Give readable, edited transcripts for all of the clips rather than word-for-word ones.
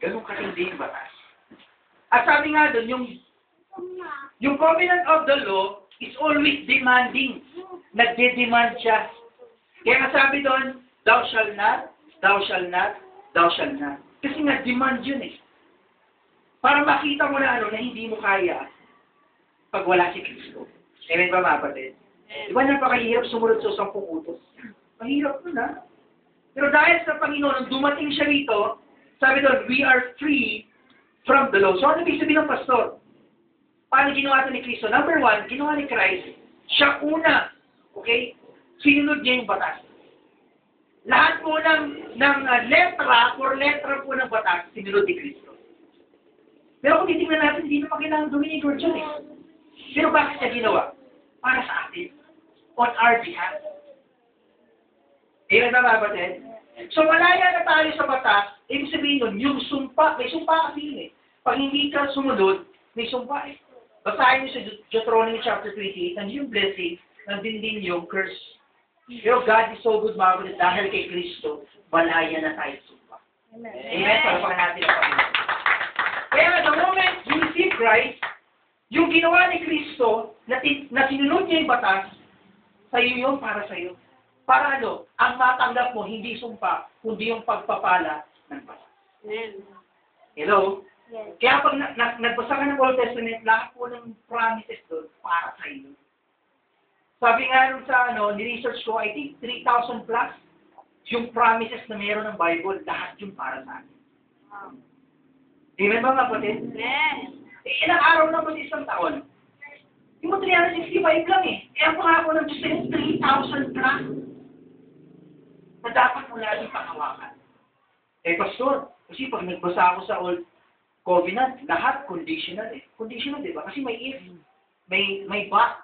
Ganun katindi yung batas. At sabi nga doon, yung covenant of the law is always demanding. Nagde-demand siya. Kaya nga sabi doon, thou shall not, thou shall not, thou shall not. Kasi nga, demand yun eh. Para makita mo na na hindi mo kaya pag wala si Kristo. Amen ba mga kapatid? Di ba napakahirap sumunod sa 10 utos? Mahirap nun ha? Pero dahil sa Panginoon, nung dumating siya rito, sabi doon, we are free from the law. So ano ibig sabihin ng pastor? Paano ginawa ito ni Kristo? Number 1, ginawa ni Christ, siya una. Okay? Sinunod niya yung batas. Lahat po ng letra po ng batas, sinunod ni Kristo. Pero kung titignan natin, hindi naman kailangan gawin ni Lord yun eh. Pero bakit niya ginawa? Para sa atin. On our behalf. Ayan na mga kapatid. So malaya na tayo sa batas, ibig sabihin nun, yung sumpa, may sumpa kasi yun eh. Pag hindi ka sumunod, may sumpa eh. Basahin niyo sa Deuteronomy chapter 28, nandiyo yung blessing, nandun din yung curse. Pero God is so good mga kapatid, dahil kay Kristo, malaya na tayo sa sumpa. Amen. Amen. Palapakan natin ang Panginoon. Kaya the moment you receive Christ, yung ginawa ni Kristo, na sinunod niya yung batas, sa'yo yun, para sa'yo. Para ano, ang matanggap mo, hindi sumpa, kundi yung pagpapala ng batas. Amen. Hello? Yes. Kaya pag nagbasa ka ng Old Testament, lahat po ng promises doon, para sa'yo. Sabi nga nun sa ni-research ko, I think 3,000 plus, yung promises na meron ng Bible, lahat yung para sa atin. Wow. Amen ba mga kapatid? Amen. Ilang araw na po sa isang taon? Yung 365 lang eh. Kaya po nga po ng Diyos yung 3,000 plus na dapat mo laging panghawakan. Pastor, kasi pag nagbasa ako sa Old Covenant, lahat conditional eh. Conditional, di ba? Kasi may if, may but.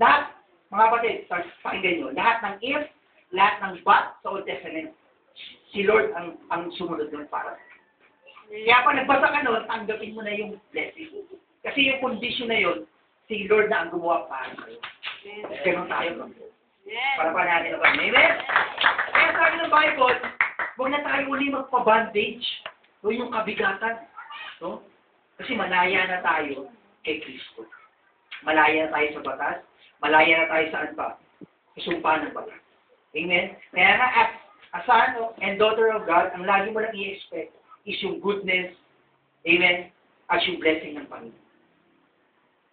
Lahat, mga kapatid, pakinggan nyo, lahat ng if, lahat ng but sa Old Testament, si Lord ang sumunod doon para. Kaya pag nagbasa ka nun, tanggapin mo na yung blessing. Kasi yung condition na yun, si Lord na ang gumawa para sa'yo. Ganun tayo. Para pa natin ang Amen? Kaya sabi ng Bible, huwag na tayo uli magpa-bandage o yung kabigatan. No? Kasi malaya na tayo kay Kristo. Malaya na tayo sa batas. Malaya na tayo saan pa? Sa sumpa ng batas. Amen? Kaya nga, as a son and daughter of God, ang lagi mo lang i-expect is yung goodness, amen, at yung blessing ng Panginoon.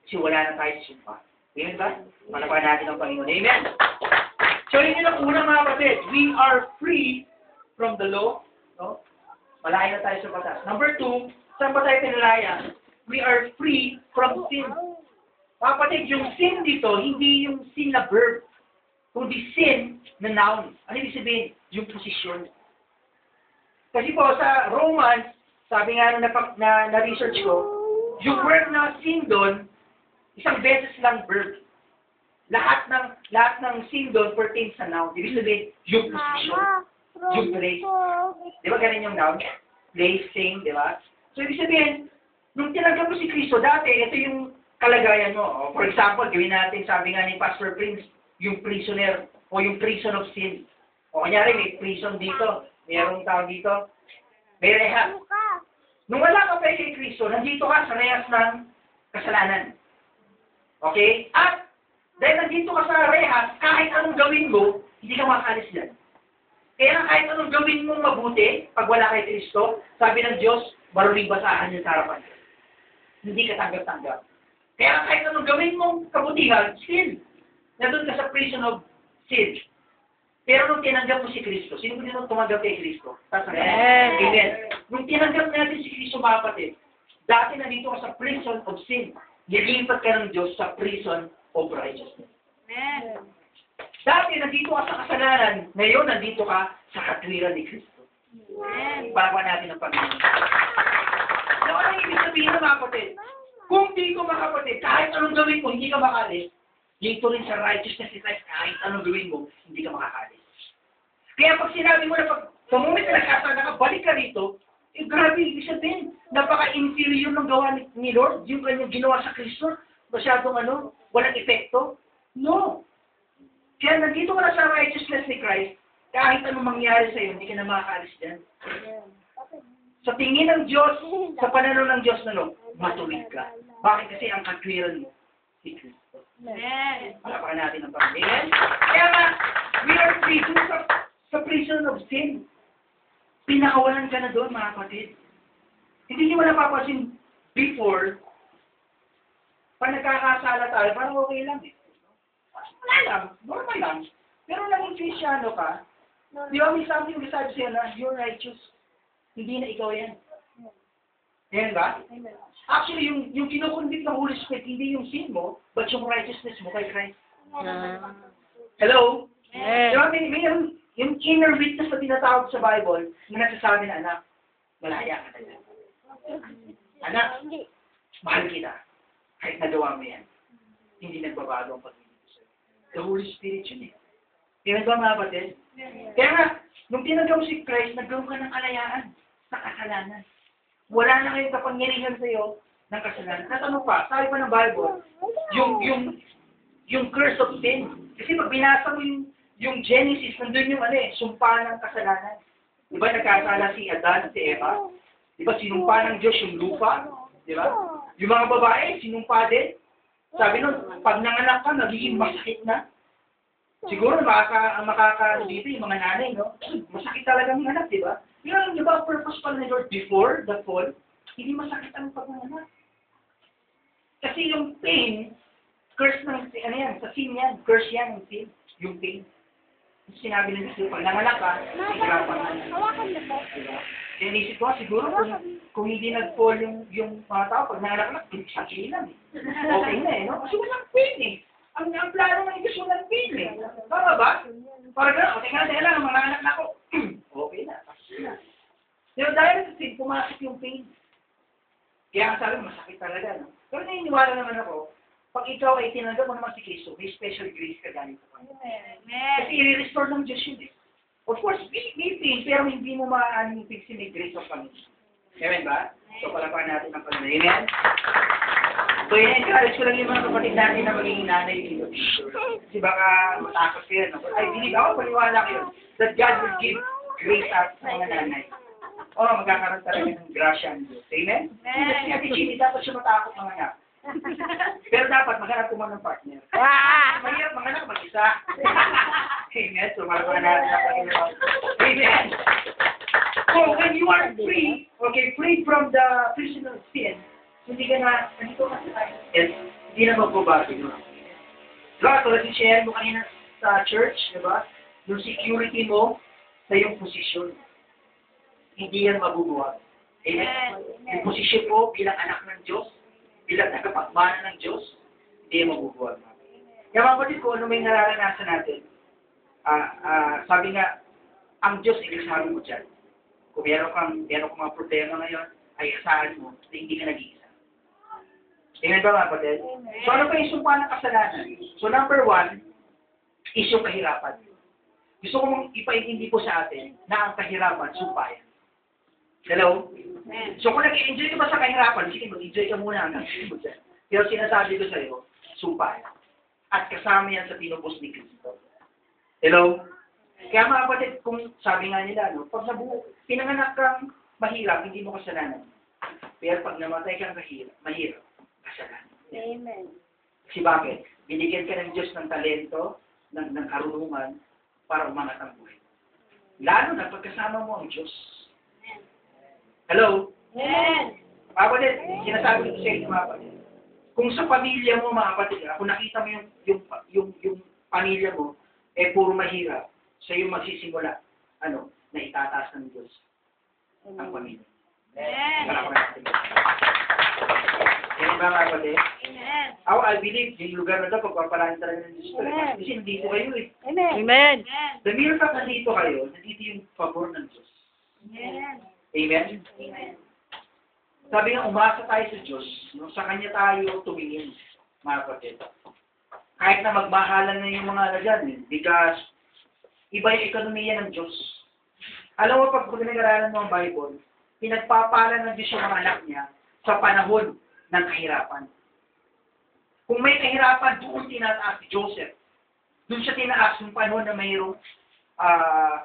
Kasi wala na tayo sa sumpa. Amen ba? Palapakan natin ang Panginoon. Amen? So, yun yung una mga kapatid. We are free from the law. No? Malaya na tayo sa batas. Number 2, saan ba tayo pinalaya? We are free from sin. Mga kapatid, yung sin dito, hindi yung sin na verb, kundi sin na noun. Ano ibig sabihin? Yung posisyon. Kasi po sa Romans, sabi nga na-research ko, yung word na sin doon, isang beses lang verb. Lahat ng sin doon pertains sa noun. Ibig sabihin, yung position, yung place. Di ba ganun yung noun? Place, thing, di ba? So ibig sabihin, nung tinanggap mo si Kristo, dati, ito yung kalagayan mo. For example, gawin natin, sabi nga ni Pastor Prince, yung prisoner o yung prison of sin. O kanyari, may prison dito. Mayroong tao dito. May rehab. Nung wala ka pa kay Kristo, nandito ka sa rehab ng kasalanan. Okay? At dahil nandito ka sa rehab, kahit anong gawin mo, hindi ka makakalis dyan. Kaya kahit anong gawin mo mabuti, pag wala kay Kristo, sabi ng Diyos, maruling basahan yung harapan. Hindi ka tanggap-tanggap. Kaya kahit anong gawin mong kabutihan, still, nandun ka sa prison of sin. Pero nung tinanggap mo si Kristo, sino ba nung tumanggap kay Kristo? Amen. Nung tinanggap natin si Kristo mga kapatid, dati nandito ka sa prison of sin. Nilipat ka ng Diyos sa prison of righteousness. Amen. Dati nandito ka sa kasalanan, ngayon nandito ka sa katwiran ni Kristo. Amen. Para pa natin ang Panginoon. Ano ang ibig sabihin ng mga kapatid? Kung di ko mga kapatid, kahit anong gawin mo, hindi ka makalis, dito rin sa righteousness ni Christ, kahit anong gawin mo, hindi ka makakalis. Kaya pag sinabi mo na sa moment na nakasana ka, balik ka rito, grabe, ibig sabihin, napaka-inferior ng gawa ni Lord, yung kanyang ginawa sa Kristo, masyadong walang epekto. No. Kaya nandito ka na sa righteousness ni Christ, kahit anong mangyari sa'yo, hindi ka na makakalis dyan. Sa tingin ng Diyos, sa pananaw ng Diyos, matuwid ka. Bakit? Kasi ang katwiran mo, si Kristo. Amen. Palapakan natin ang Panginoon. Kaya nga, we are free dun sa prison of sin. Pinakawalan ka na doon, mga kapatid. Hindi niyo wala napapansin before, pag nagkakasala tayo, parang okay lang eh. Wala lang, normal lang. Pero naging Kristyano ka, di ba may something besides sa'yo na you're righteous. Hindi na ikaw yan. Ayan ba? Actually, yung kinukonvict ng Holy Spirit, hindi yung sin mo, but yung righteousness mo kay Christ. Hello? Amen. Di ba, may yung inner witness na tinatawag sa Bible, na nagsasabi na, anak, malaya ka na. Anak, mahal kita. Kahit nagawa mo yan, hindi nagbabago ang pag-ibig ko sa'yo. The Holy Spirit yun eh. Tingnan ba mga kapatid? Kaya nga, nung tinanggap mo si Christ, nagkaroon ka ng kalayaan sa kasalanan. Wala na kayong kapangyarihan sa'yo ng kasalanan. At ano pa, sabi pa ng Bible, yung curse of sin. Kasi pag binasa mo yung Genesis, nandun yung sumpa ng kasalanan. Di ba nagkasala si Adan at si Eva? Di ba sinumpa ng Diyos yung lupa? Di ba? Yung mga babae, sinumpa din. Sabi nun, pag nanganak ka, nagiging masakit na. Siguro makaka dito yung mga nanay, no? Masakit talaga ang anak, di ba? Pero di ba, purpose pala ni Lord before the fall, hindi masakit ang pag-anak. Kasi yung pain, curse ng, sa sin yan, curse yan, yung sin, yung pain. Sinabi ng Diyos, pag nanganak ka, hirapan ka. Hawakan na po. Diba? Kaya nisip ko, siguro kung hindi nag-fall yung mga tao, pag nanganak ka, sakit lang eh. Okay na eh, no? Kasi walang pain eh. Ang plano ng Diyos walang pain eh. Tama ba? Para gano'n, teka lang, mga anak na ako. Okay na, kasi na. Pero dahil sa sin, pumasok yung pain. Kaya ang sabi, masakit talaga, no? Pero naniniwala naman ako, pag ikaw ay tinanggap mo naman si Kristo, may special grace ka galing sa Panginoon. Amen. Kasi i-restore ng Diyos yun eh. Of course, may pain, pero hindi mo maaaring yung fixin may grace of Panginoon. Amen ba? So, palapakan natin ang Panginoon. Amen? So, encourage ko lang yung mga kapatid natin na magiging nanay dito. Kasi baka matakot kayo. No? I believe ako, paniwala kayo, that God will give grace out sa mga nanay. Magkakaroon talaga ng grasya ang Diyos. Amen? Kasi Ate Chini, dapat siya matakot mga anak. Pero dapat maghanap ko ng partner. Mahirap mga anak mag-isa. Amen. So, malapakan natin ang Panginoon. Amen. So, when you are free, free from the prison of sin, hindi ka na, nandito ka sa tayo. Yes, hindi na magbabago yun. Diba, tulad i-share mo kanina sa church, diba? Yung security mo sa iyong posisyon. Hindi yan mabubuhat. Amen. Yung posisyon mo bilang anak ng Diyos, bilang nakapagmana ng Diyos, hindi yan mabubuhat. Kaya mga kapatid ko, ano may nararanasan natin? Sabi nga, ang Diyos ay kasama mo dyan. Kung meron kang mga problema ngayon, ay asahan mo na hindi ka nag-iisa. Tingnan ba mga kapatid? So ano pa yung sumpa ng kasalanan? So number 1 is yung kahirapan. Gusto ko mong ipaintindi po sa atin na ang kahirapan, sumpa yan. Hello? So kung nag-enjoy ka ba sa kahirapan, sige, mag-enjoy ka muna hanggang mo dyan. Pero sinasabi ko sa iyo, sumpa yan. At kasama yan sa pinupos ni Kristo. Hello? Kaya mga kapatid, kung sabi nga nila, pag pinanganak kang mahirap, hindi mo kasalanan. Pero pag namatay kang mahirap, kasalanan. Amen. Kasi bakit? Binigyan ka ng Diyos ng talento, ng karunungan, para umangat ang buhay. Lalo na pagkasama mo ang Diyos. Hello? Amen. Mga kapatid, sinasabi ko sa inyo mga kapatid, kung sa pamilya mo mga kapatid, kung nakita mo yung pamilya mo, puro mahirap, sa iyo magsisimula, na itataas ng Diyos ang pamilya. Amen. Yan ba mga kapatid? Amen. I believe, yung lugar na ito, pagpapalain talaga ng Diyos. Kasi nandito kayo eh. Amen. The mere fact nandito kayo, nandito yung favor ng Diyos. Amen. Amen? Amen. Sabi nga, umasa tayo sa Diyos, sa Kanya tayo tumingin, mga kapatid. Kahit na magmahalan na yung mga dyan, because iba yung ekonomiya ng Diyos. Alam mo, pag pinag-aralan mo ang Bible, pinagpapalan ng Diyos yung mga anak niya sa panahon ng kahirapan. Kung may kahirapan, doon tinataas si Joseph. Doon siya tinaas yung panahon na mayroong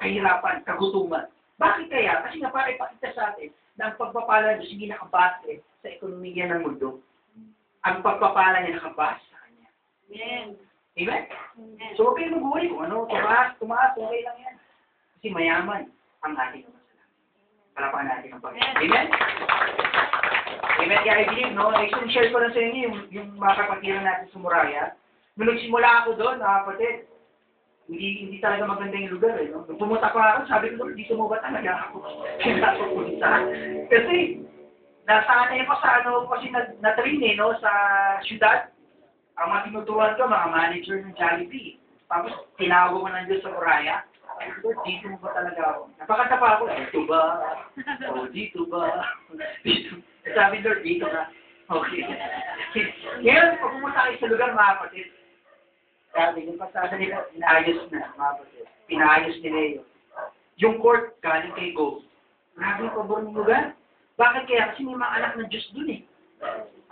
kahirapan, kagutuman. Bakit kaya? Kasi nga para ipakita sa atin na ang pagpapala ng Diyos hindi nakabase sa ekonomiya ng mundo. Ang pagpapala niya nakabase sa Kanya. Amen. Amen? So, huwag kayong mag-worry kung ano, tumaas, okay lang yan. Kasi mayaman ang ating Ama sa langit. Palapakan natin ang Panginoon. Amen? Amen? Kaya I believe, no? I-share ko lang sa inyo yung mga kapatiran natin sa Muraya. Nung nagsimula ako doon, kapatid, hindi talaga maganda yung lugar, eh. No? Nung pumunta pa ako, sabi ko, Lord, dito mo ba talaga ako pinapunta? Kasi, nasanay ako sa ano, kasi na-train, eh, no? Sa syudad. Ang mga tinuturuan ko, mga manager ng Jollibee. Tapos, tinawag ko ng Diyos sa Muraya. Lord, dito mo ba talaga ako? Napakanta pa ako, dito ba? O, dito ba? Dito. Sabi, Lord, dito na. Okay. Ngayon, pag pumunta kayo sa lugar, mga kapatid, sabi, yung pasada nila, pinayos na, mga kapatid. Pinayos nila yun. Yung court, galing kay Go. Grabe yung pabor ng lugar. Bakit kaya? Kasi may mga anak ng Diyos dun, eh.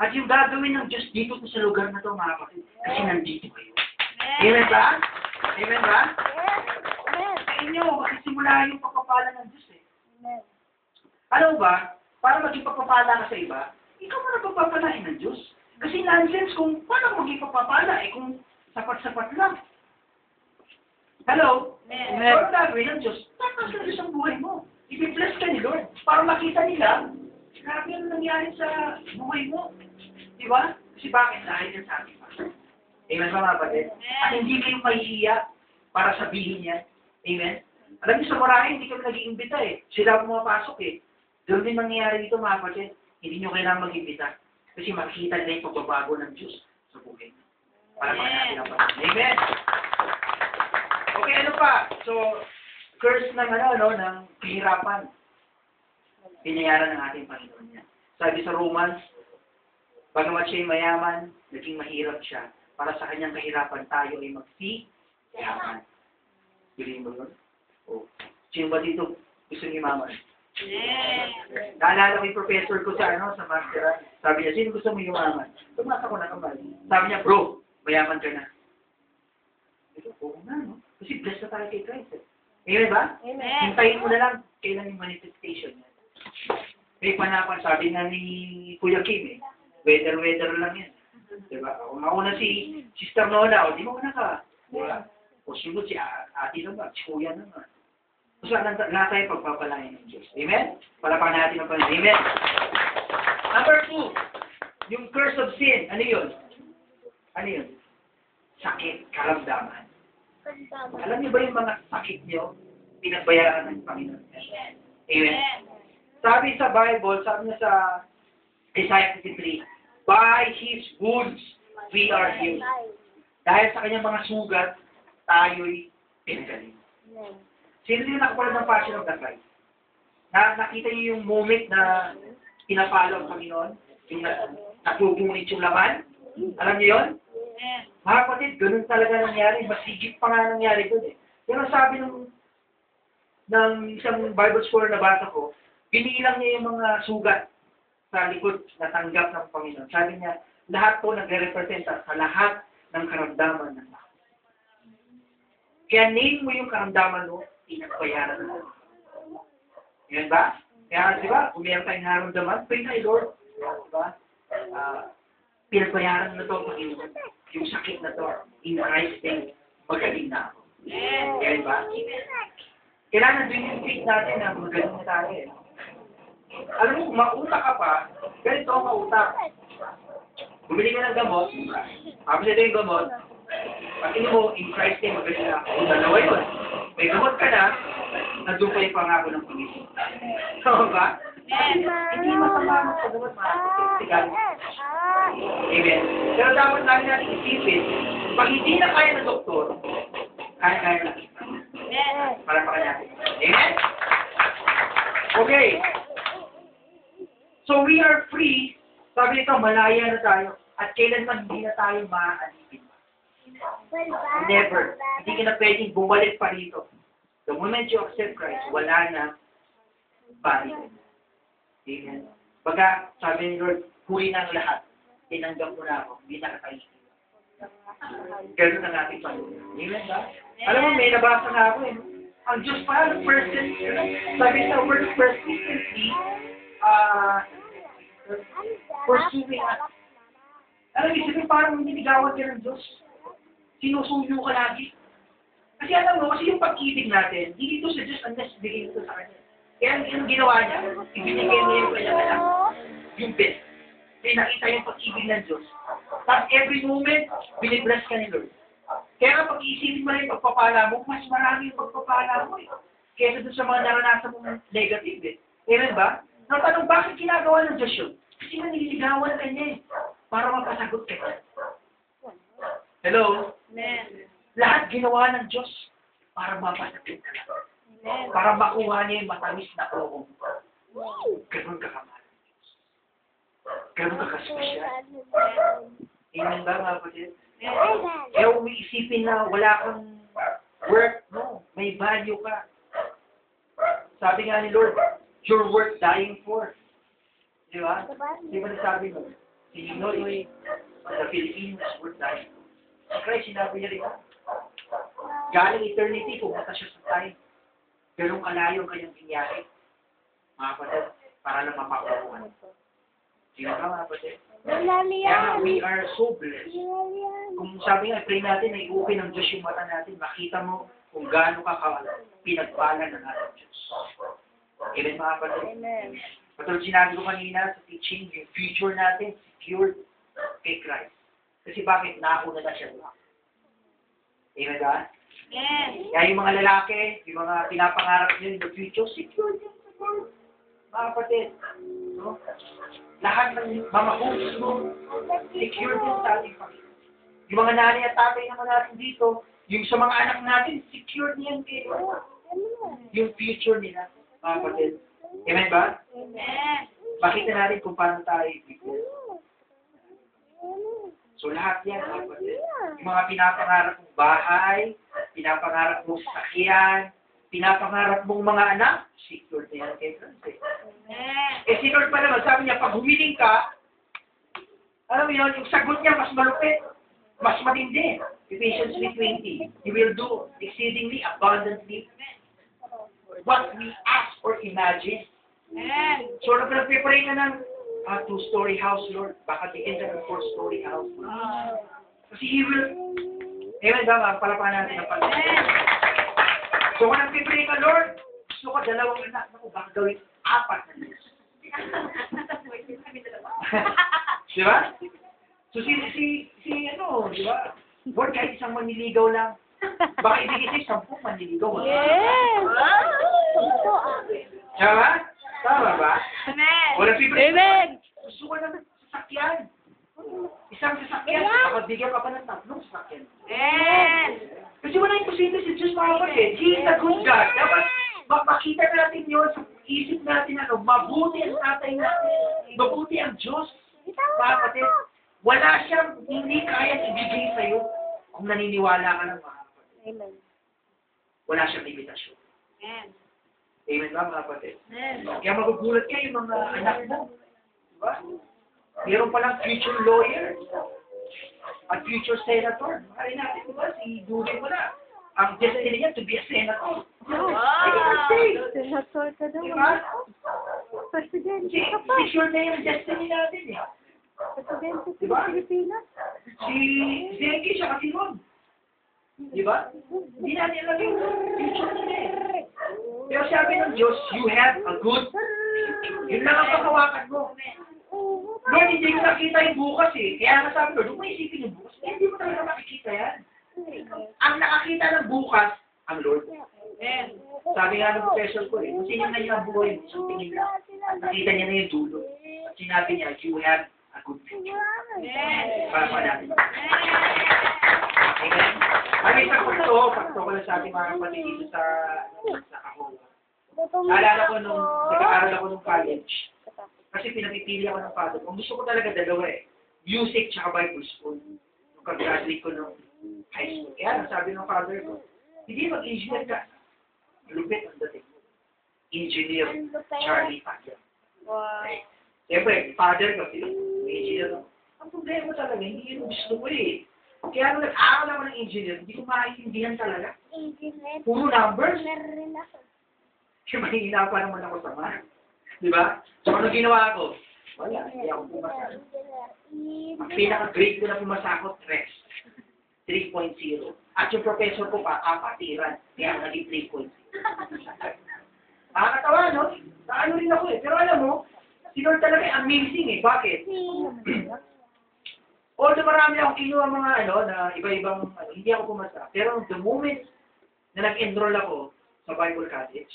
At yung gagawin ng Diyos dito sa lugar na to, mga kapatid, kasi nandito kayo. Amen ba? Amen ba? Sa inyo, magsisimula yung pagpapala ng Diyos, eh. Alam ba, para maging pagpapala ka sa iba, ikaw mo na pagpapalain ng Diyos. Kasi nonsense kung paano maging pagpapala, eh, kung sapat-sapat lang. Hello? Amen. So, ang gagawin ng Diyos, tatas na Diyos ang buhay mo. I-bless ka ni Lord para makita nila, grabe ang nangyari sa buhay mo. Di ba? Kasi bakit? Dahil yan sa ating Panginoon. Amen ba, mga kapatid? At hindi kayo mahihiya para sabihin yan. Amen? Alam niyo, sa Muraya, hindi kami nag-iimbita, eh. Sila pumapasok, eh. Doon din nangyayari dito, mga kapatid. Hindi nyo kailangan mag-imbita. Kasi makikita nila yung pagbabago ng Diyos sa buhay mo. Para natin ang Panginoon. Amen? Okay, ano pa? So, curse ng ng kahirapan. Binayaran ng ating Panginoon niya. Sabi sa Romans, bagamat siya'y mayaman, naging mahirap siya. Para sa kanyang kahirapan, tayo ay magsiyaman. Bilhin mo yun? O, sino ba dito gusto niyo maman? Naalala ko yung professor ko sa sa master. Sabi niya, sino gusto mo yumaman? Tumasa ko na kamay. Sabi niya, bro, mayaman ka na. Ito, oo nga, no? Kasi blessed na tayo kay Christ, eh. Amen ba? Amen. Hintayin mo na lang kailan yung manifestation niya. May panapan, sabi nga ni Kuya Kim, eh. Weather lang yan. Diba? O, mauna si Sister Nola, o di mo na ka. Diba? O sunod si Ate naman, si Kuya naman. O saan na tayo pagpapalayan ng Diyos. Amen? Palapakan natin ang Panginoon. Amen? Number 2, yung curse of sin. Ano yun? Ano yun? Sakit, karamdaman. Alam niyo ba yung mga sakit niyo, pinagbayaran ng Panginoon? Amen? Sabi sa Bible, sabi niya sa Isaiah 53, by His wounds, we are healed. Dahil sa kanyang mga sugat, tayo'y pinagaling. Sino din nakapalad ng Passion of the Christ? Nakita niyo yung moment na pinapalo ang Panginoon? Yung napupunit yung laman? Alam niyo yun? Mga kapatid, ganun talaga nangyari. Masigit pa nga nangyari doon, eh. Pero sabi ng isang Bible scholar na bata ko, binilang niya yung mga sugat sa likod na tanggap ng Panginoon. Sabi niya, lahat po nagre-representa sa lahat ng karamdaman ng tao. Kaya name mo yung karamdaman mo, pinagbayaran mo. Yan ba? Kaya, di ba, kung meron tayong naramdaman, pray kay Lord. Di ba? Pinagbayaran na to, Panginoon. Yung sakit na to, in Christ name, magaling na ako. Yan ba? Kailangan din yung faith natin na magaling na tayo. Eh. Alam mo, kung mautak ka pa, ganito ang mautak. Bumili ka ng gamot, tapos ito yung gamot, pag mo, in Christ name, magaling na ako. Dalawa yun. May gamot ka na, nandun pa yung pangako ng Panginoon. Tama ba? Hindi masama sa gamot, mga Amen. Pero dapat lang natin isipin, pag hindi na kaya ng doktor, kaya na. Para pa kanya. Amen? Okay. So we are free. Sabi nito, malaya na tayo. At kailanman hindi na tayo maaalipin. Never. Hindi ka na pwedeng bumalik pa rito. The moment you accept Christ, wala na balik. Amen. Baga, sabi ni Lord, huli na ang lahat. Tinanggap mo na ako. Hindi na katayin. Ganun ang ating Panginoon. Amen ba? Alam mo, may nabasa na ako eh. Ang Diyos pa, persistently, pursuing us. Alam mo, isipin parang niligawan ka ng Diyos. Sinusuyo ka lagi. Kasi alam mo, kasi yung pag-ibig natin, hindi ito sa Diyos unless bigay ito sa Kanya. Kaya yung ginawa niya, ibinigay niya yung kanyang anak, yung best. Kaya nakita yung pag-ibig ng Diyos. Tapos every moment, binibless ka ni Lord. Kaya nga pag-iisipin mo na yung pagpapala mo, mas marami yung pagpapala mo eh. Kesa doon sa mga naranasan mong negative eh. Amen ba? Natanong, bakit ginagawa ng Diyos yun? Kasi nga nililigawan ka niya eh. Para mapasagot ka. Hello? Amen. Lahat ginawa ng Diyos para mapasagot ka. Amen. Para makuha niya yung matamis na oo. Ganun ka kamahal ng Diyos. Ganun ka ka-special. Amen ba mga kapatid? Kaya kung may isipin na wala kang worth, no, may value ka. Sabi nga ni Lord, you're worth dying for. Di ba? Di ba nasabi mo? Si Noy, the Philippines, worth dying for. Si Christ, sinabi niya rin, galing eternity, pumunta siya sa time. Ganun kalayo ang kanyang biyahe. Mga kapatid, para lang mapakuhan. Di ba mga kapatid? Kaya we are so blessed. Kung sabi nga, pray natin, ay okay ng Diyos yung mata natin, makita mo kung gaano ka pinagpala ng ating Diyos. Amen mga kapatid? Amen. Patulad sinabi ko kanina sa teaching, yung future natin, secured kay Christ. Kasi bakit? Nauna na siya. Amen ba? Amen. Kaya yung mga lalaki, yung mga pinapangarap nyo in the future, secured yan sa Lord. Mga kapatid, no? Lahat ng mga hopes mo, secured din sa ating Panginoon. Yung mga nanay at tatay naman natin dito, yung sa mga anak natin, secured niyan kay Lord. Yung future nila, mga kapatid. Amen ba? Amen. Makita natin kung paano tayo ibigay. So lahat yan, mga kapatid. Yung mga pinapangarap mong bahay, pinapangarap mong sakyan, pinapangarap mong mga anak, secured na yan kay Christ. Amen. Eh, si Lord pa naman, sabi niya, pag humiling ka, alam mo yun, yung sagot niya mas malupit, mas matindi. Ephesians 3:20, He will do exceedingly abundantly what we ask or imagine. Amen. So, nung nagpipray ka ng 2-story house, Lord, baka tigin ka ng 4-story house. Kasi He will, amen ba, mga palapahan natin ang Panginoon. Amen. So, kung nagpipray ka, Lord, gusto ko 2 anak, naku, baka gawin 4 na Diyos. Di ba? So, ano, di ba? Lord, kahit isang manliligaw lang, baka ibigay sa'yo 10 manliligaw. Yes. Tama ba? Tama ba? Amen. O, nagpipray ka, Amen. gusto ko ng sasakyan. Isang sasakyan, baka bigyan ka pa ng 3 sasakyan. Amen. Kasi wala imposible si Diyos, mga kapatid. He is a good God. Dapat makita natin yun sa isip natin, ano, mabuti ang tatay natin. Mabuti ang Diyos. Mga kapatid, wala siyang hindi kaya ibigay sa'yo kung naniniwala ka ng mga kapatid. Amen. Wala siyang limitasyon. Amen. Amen ba, mga kapatid? Amen. Kaya magugulat kayo, mga anak mo. Diba? Meron palang future lawyer at future senator. Makarin natin, diba? Si Durin mo na. Ang destiny niya to be a senator. I cannot say. Senator ka daw. Diba? Presidente Kasi ka pa. secure na yung destiny natin eh. Presidente sa Diba? Pilipinas. Si Zeki siya kasi nun. Diba? Hindi natin alam yung future nila eh. Pero sabi ng Diyos, you have a good future. Yun lang ang pagkawakan mo. Lord, hindi ko nakita yung bukas eh. Kaya nga sabi, Lord, huwag mo isipin yung bukas. Hindi mo talaga makikita yan. Ang nakakita ng bukas, ang Lord. Amen. Sabi nga ng professor ko eh, kung sino na yung buhay mo, isang tingin lang. At nakita niya na yung dulo. At sinabi niya, you have a good future. Amen. Para pa natin. Amen. Ang isang pakto ko lang sa ating mga kapatid dito sa Kahowa. Naalala ko nung nag-aaral ako nung college. Kasi pinapipili ako ng father. Kung gusto ko talaga dalawa eh. Music tsaka Bible school. Nung kag-graduate ko nung high school. Kaya sabi ng father ko, hindi mag-engineer ka. Lupit ang dating mo. Engineer Charlie Pacquiao. Wow. Siyempre, father ko, engineer. Ang problema talaga, hindi yun gusto ko eh. Kaya nung nag-aaral ako ng engineer, hindi ko maintindihan talaga. Puro numbers. Kaya mahihina pa naman ako sa math. Di ba? So, ano ginawa ko? Wala, hindi ako pumasa. Ang pinaka-grade ko na pumasa ko, 3.0. At yung professor ko pa, kapatiran. Kaya ako naging 3.0. Nakakatawa, no? Naano rin ako eh. Pero alam mo, si Lord talaga amazing eh. Bakit? Although marami akong kinuha mga na iba-ibang, hindi ako pumasa. Pero the moment na nag-enroll ako sa Bible College,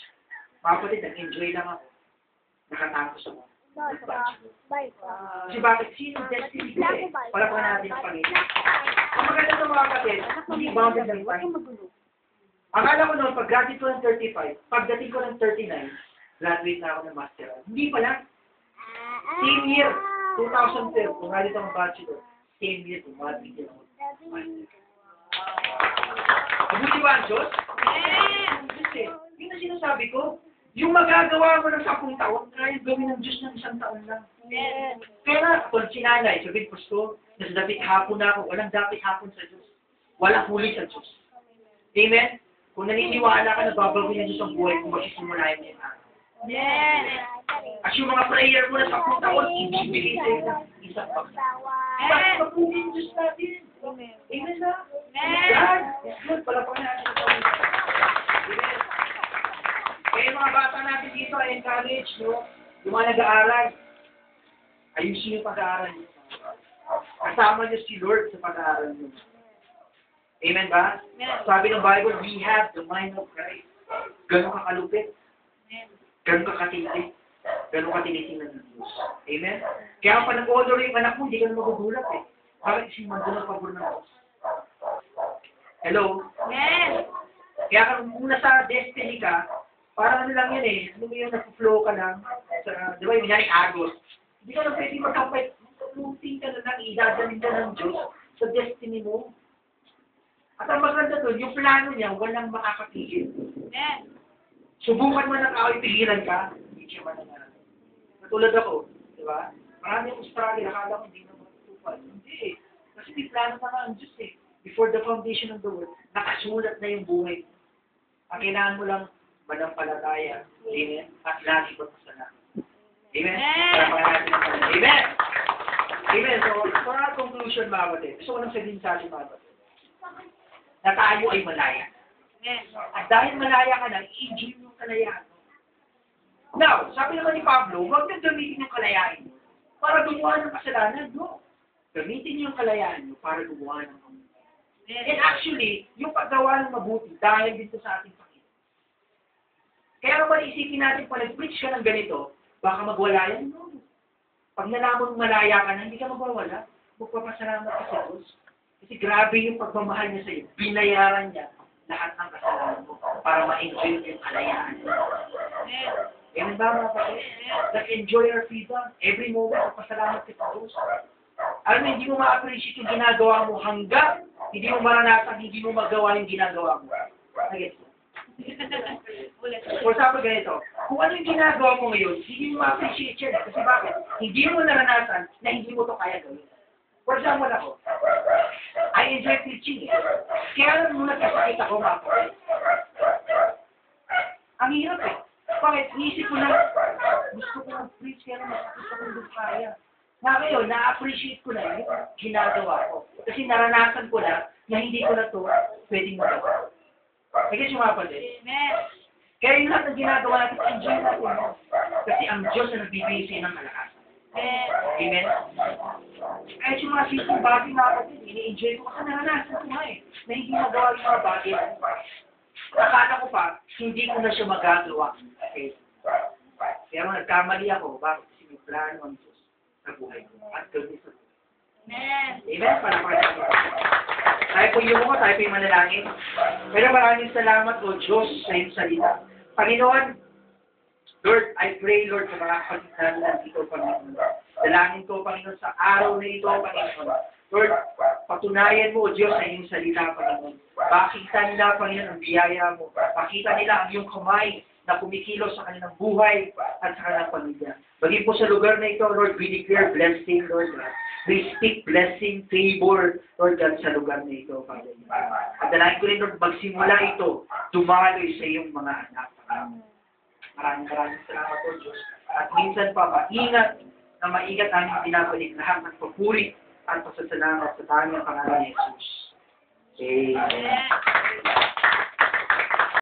mga kapatid, nag-enjoy lang ako. Nakatapos ako. Kasi bakit? Sino destiny ko eh? Wala pa natin ang Panginoon. Ang maganda ng mga kapatid, hindi bounded ng time. Akala ko noon, pag graduate ko ng 35, pagdating ko ng 39, graduate na ako ng master. Hindi pala. Same year, 2012, kung graduate ako ng bachelor. Same year, graduate ako. Mabuti ba ang Diyos? Kasi, yun ang sinasabi ko. Yung magagawa mo ng 10 taon, kaya gawin ng Diyos ng 1 taon lang. Kaya nga, kung si nanay, sabihin ko gusto, nasa dapit hapon na ako, walang dapit hapon sa Diyos. Walang huli sa Diyos. Amen? Kung naniniwala ka na babagawin ng Diyos ang buhay, kung magsisimulayan mo yung araw. At yung mga prayer mo na 10 taon, ibibigay sa'yo ng isang pagkakas. Bakit mabuti yung Diyos natin? Amen na? Yan! Yes, Lord, palapakan natin ito. Amen. Kaya yung mga bata natin dito ay college, no? Yung mga nag-aaral, ayusin yung pag-aaral nyo. Kasama nyo si Lord sa pag-aaral nyo. Amen ba? Sabi ng Bible, we have the mind of Christ. Ganun ka kalupit. Ganun ka katindi. Ganun ka tinitingnan ng Diyos. Amen? Kaya pa nag-order yung anak mo, hindi ka na magugulat eh. Bakit si Mando ng pabor ng Diyos? Hello? Kaya kung muna sa destiny ka, parang ano lang yun eh. Ano yung nag-flow ka lang. Di ba yung nangyari agos? Hindi ka lang pwede magkapit. Magkamuting ka na lang, idadalhin ka ng Diyos sa destiny mo. At ang maganda doon, yung plano niya, walang makakapigil. Subukan mo ng away, pigilan ka, hindi siya mananalo. Natulad ako, di ba? Marami akong struggle, akala ko hindi na matutupad. Hindi eh. Kasi may plano na nga ang Diyos eh. Before the foundation of the world, nakasulat na yung buhay. Ang kailangan mo lang, manampalataya, amen, at lagi magpasalamat. Amen? Amen! Amen. So, for our conclusion, mga kapatid, gusto ko nang sabihin sa ating mga kapatid, na tayo ay malaya. At dahil malaya ka na, i-enjoy mo yung kalayaan mo. Now, sabi naman ni Pablo, huwag nang gamitin yung kalayaan mo para gumawa ng kasalanan, no? Gamitin niyo yung kalayaan mo para gumawa ng mabuti. And actually, yung paggawa ng mabuti, dahil dito sa ating Panginoon. Kaya naman isipin natin, pag nag-preach ka ng ganito, baka magwala yan, no? Pag nalaman malaya ka na, hindi ka magwawala. Magpapasalamat ka sa Diyos. Kasi grabe yung pagmamahal niya sa iyo. Binayaran niya lahat ng kasalanan mo para ma-enjoy yung kalayaan mo. Yan ba mga kapatid? Nag-enjoy our freedom. Every moment, magpasalamat ka sa Diyos. Alam mo, hindi mo ma-appreciate yung ginagawa mo hanggang hindi mo maranasan, hindi mo magawa yung ginagawa mo. Nagets mo? For example, ganito. Kung ano yung ginagawa mo ngayon, hindi mo ma-appreciate yan. Kasi bakit? Hindi mo naranasan na hindi mo to kaya gawin. For example ako, I enjoy preaching eh. Kaya lang muna kasakit ako mga kapatid. Ang hirap eh. Bakit? Iisip ko na, gusto ko mag-preach kaya lang gusto ko hindi kaya. Na ngayon, na-appreciate ko na yung ginagawa ko. Kasi naranasan ko na hindi ko na to pwedeng magawa. Kasi yung mga kapatid. Kaya yung lahat ng ginagawa natin, enjoy natin. Kasi ang Diyos na nagbibigay sa'yo ng kalakasan. Amen? Kahit yung mga simple bagay mga kapatid, ini-enjoy ko kasi naranasan ko nga eh. Na hindi magawa yung mga bagay. Akala ko pa, hindi ko na siya magagawa. Okay? Kaya nagkamali ako, bakit? Kasi may plano ang Diyos sa buhay ko. At gawin sa buhay. Amen? Palapakan. Tayo po yung mga, tayo po yung manalangin. Pero maraming salamat o Diyos sa iyong salita. Panginoon, Lord, I pray, Lord, sa mga kapatitan na dito, Panginoon. Dalangin ko, Panginoon, sa araw na ito, Panginoon. Lord, patunayan mo, O Diyos, sa iyong salita, Panginoon. Makita nila, Panginoon, ang biyaya mo. Makita nila ang iyong kamay na kumikilos sa kanilang buhay at sa kanilang pamilya. Maging po sa lugar na ito, Lord, we declare blessing, Lord. We speak blessing, favor, Lord God, sa lugar na ito, Father. At dalangin ko rin, Lord, magsimula ito, dumaloy sa iyong mga anak. Maraming salamat po, Diyos. At minsan pa maingat na maingat namin pinabalik lahat ng papuri at pasasalamat sa tanging pangalan ni Jesus. Amen.